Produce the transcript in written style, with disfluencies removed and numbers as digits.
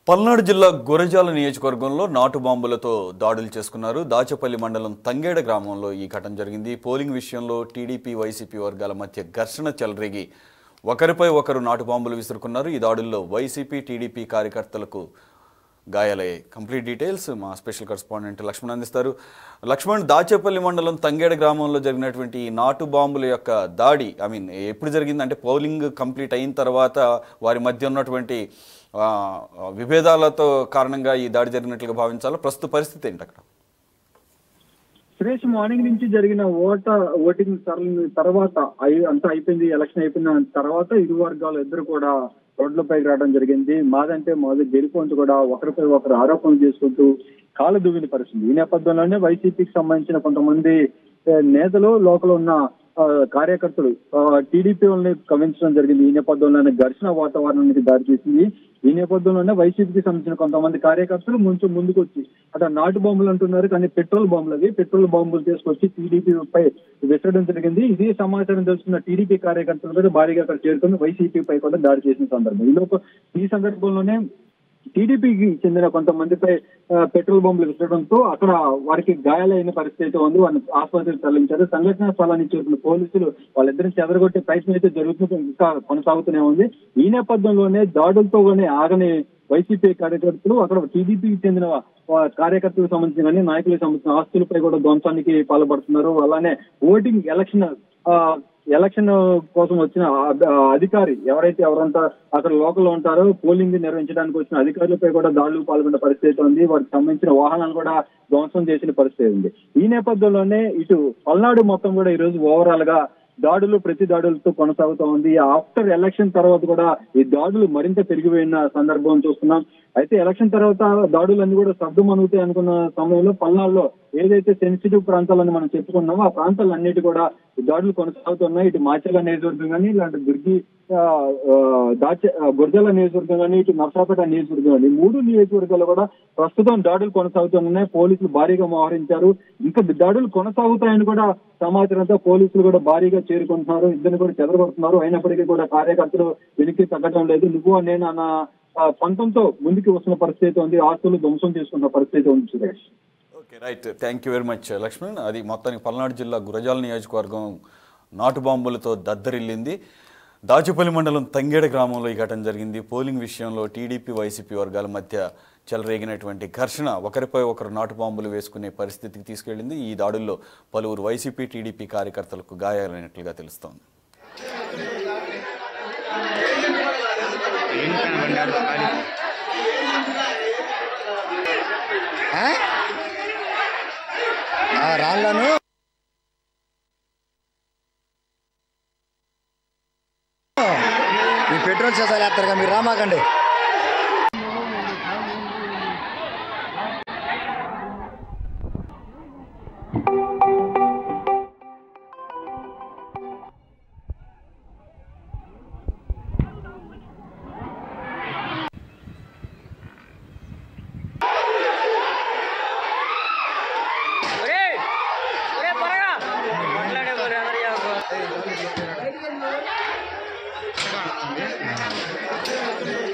పల్నాడు జిల్లా గురజాల నియోజకవర్గంలో నాటు బాంబులతో దాడులు చేసుకున్నారు. దాచపల్లి మండలం తంగేడ గ్రామంలో ఈ ఘటన జరిగింది. పోలింగ్ విషయంలో టీడీపీ వైసీపీ వర్గాల మధ్య ఘర్షణ చెలరేగి ఒకరిపై ఒకరు నాటు బాంబులు విసురుకున్నారు. ఈ దాడుల్లో వైసీపీ టీడీపీ కార్యకర్తలకు గాయాలయ్యాయి. కంప్లీట్ డీటెయిల్స్ మా స్పెషల్ కరెస్పాండెంట్ లక్ష్మణ్ అందిస్తారు. లక్ష్మణ్, దాచేపల్లి మండలం తంగేడ గ్రామంలో జరిగినటువంటి నాటు బాంబుల యొక్క దాడి ఎప్పుడు జరిగిందంటే పోలింగ్ కంప్లీట్ అయిన తర్వాత వారి మధ్య ఉన్నటువంటి విభేదాలతో కారణంగా ఈ దాడి జరిగినట్లుగా భావించాలా? ప్రస్తుత పరిస్థితి ఏంటి అక్కడ? సురేష్, మార్నింగ్ నుంచి జరిగిన ఓటింగ్ తర్వాత అంతా అయిపోయింది. ఎలక్షన్ అయిపోయిన తర్వాత ఇరు వర్గాలు ఇద్దరు కూడా రోడ్లపైకి రావడం జరిగింది. మాదంటే మాది గెలుపుంటూ కూడా ఒకరిపై ఒకరు ఆరోపణలు చేసుకుంటూ కాలు దువ్విన పరిస్థితి. ఈ నేపథ్యంలోనే వైసీపీకి సంబంధించిన కొంతమంది నేతలు లోపల ఉన్న కార్యకర్తలు టీడీపీ వాళ్ళని కవించడం జరిగింది. ఈ నేపథ్యంలోనే ఘర్షణ వాతావరణానికి దారితీసింది. ఈ నేపథ్యంలోనే వైసీపీకి సంబంధించిన కొంతమంది కార్యకర్తలు ముందుకు వచ్చి అక్కడ నాటు బాంబులు అంటున్నారు, కానీ పెట్రోల్ బాంబులు తీసుకొచ్చి టీడీపీ పై విసరడం జరిగింది. ఇదే సమాచారం తెలుసుకున్న టీడీపీ కార్యకర్తలు కూడా భారీగా అక్కడ చేరుకుని వైసీపీ పై కూడా దాడి చేసిన సందర్భం. ఈ సందర్భంలోనే టీడీపీకి చెందిన కొంతమందిపై పెట్రోల్ బాంబులు విసరడంతో అక్కడ వారికి గాయాలైన పరిస్థితి అయితే ఉంది. వారిని ఆసుపత్రికి తరలించారు. సంఘటనా స్థలానికి చేరుకున్న పోలీసులు వాళ్ళిద్దరిని చెదరగొట్టే ప్రయత్నం అయితే ఇంకా కొనసాగుతూనే ఉంది. ఈ నేపథ్యంలోనే దాడులతోనే ఆగని వైసీపీ కార్యకర్తలు అక్కడ టీడీపీకి చెందిన కార్యకర్తలకు సంబంధించిన కానీ నాయకులకు సంబంధించిన ఆస్తులపై కూడా ధ్వంసానికి పాల్పడుతున్నారు. అలానే ఓటింగ్ ఎలక్షన్ కోసం వచ్చిన అధికారి ఎవరంతా అక్కడ లోకల్లో ఉంటారో పోలింగ్ నిర్వహించడానికి వచ్చిన అధికారులపై కూడా దాడులు పాల్గొన్న పరిస్థితి ఉంది. వారికి సంబంధించిన వాహనాలు కూడా ధ్వంసం చేసిన పరిస్థితి ఉంది. ఈ నేపథ్యంలోనే ఇటు పల్నాడు మొత్తం కూడా ఈ రోజు ఓవరాల్ గా ప్రతి దాడులతో కొనసాగుతూ ఉంది. ఆఫ్టర్ ఎలక్షన్ తర్వాత కూడా ఈ దాడులు మరింత పెరిగిపోయిన సందర్భం చూస్తున్నాం. అయితే ఎలక్షన్ తర్వాత దాడులన్నీ కూడా సర్దుమణుగుతాయి అనుకున్న సమయంలో పల్నాడులో ఏదైతే సెన్సిటివ్ ప్రాంతాలని మనం చెప్పుకున్నామో ఆ ప్రాంతాలన్నిటి కూడా దాడులు కొనసాగుతున్నాయి. ఇటు మాచర్ల నియోజకవర్గం కానీ, ఇలాంటి గురజాల నియోజకవర్గం కానీ, ఇటు నర్సాపేట నియోజకవర్గం కానీ, 3 నియోజకవర్గాలు కూడా ప్రస్తుతం దాడులు కొనసాగుతున్నాయి. పోలీసులు భారీగా మోహరించారు. ఇంకా దాడులు కొనసాగుతాయని కూడా సమాచారంతో పోలీసులు కూడా భారీగా చేరుకుంటున్నారు. ఇద్దరిని కూడా చెదరగొడుతున్నారు. అయినప్పటికీ కూడా కార్యకర్తలు వెనక్కి తగ్గడం లేదు. నువ్వు నేను అన్న పంతంతో ముందుకు వస్తున్న పరిస్థితి ఉంది. ఆస్తులు ధ్వంసం చేసుకున్న పరిస్థితి ఉంది. Suresh, okay, right. Thank you very much Lakshman. అది మొత్తానికి పల్నాడు జిల్లా గురజాల నియోజకవర్గం నాటు బాంబులతో దద్దరిల్లింది. దాచేపల్లి మండలం తంగేడ గ్రామంలో ఈ ఘటన జరిగింది. పోలింగ్ విషయంలో టీడీపీ వైసీపీ వర్గాల మధ్య చెలరేగినటువంటి ఘర్షణ ఒకరిపై ఒకరు నాటు బాంబులు వేసుకునే పరిస్థితికి తీసుకెళ్లింది. ఈ దాడుల్లో పలువురు వైసీపీ టీడీపీ కార్యకర్తలకు గాయాలైనట్లుగా తెలుస్తోంది. రాళ్ళను ఈ పెట్రోల్ చేసాలి వేస్తారుగా, మీరు రామాకండి. Hey,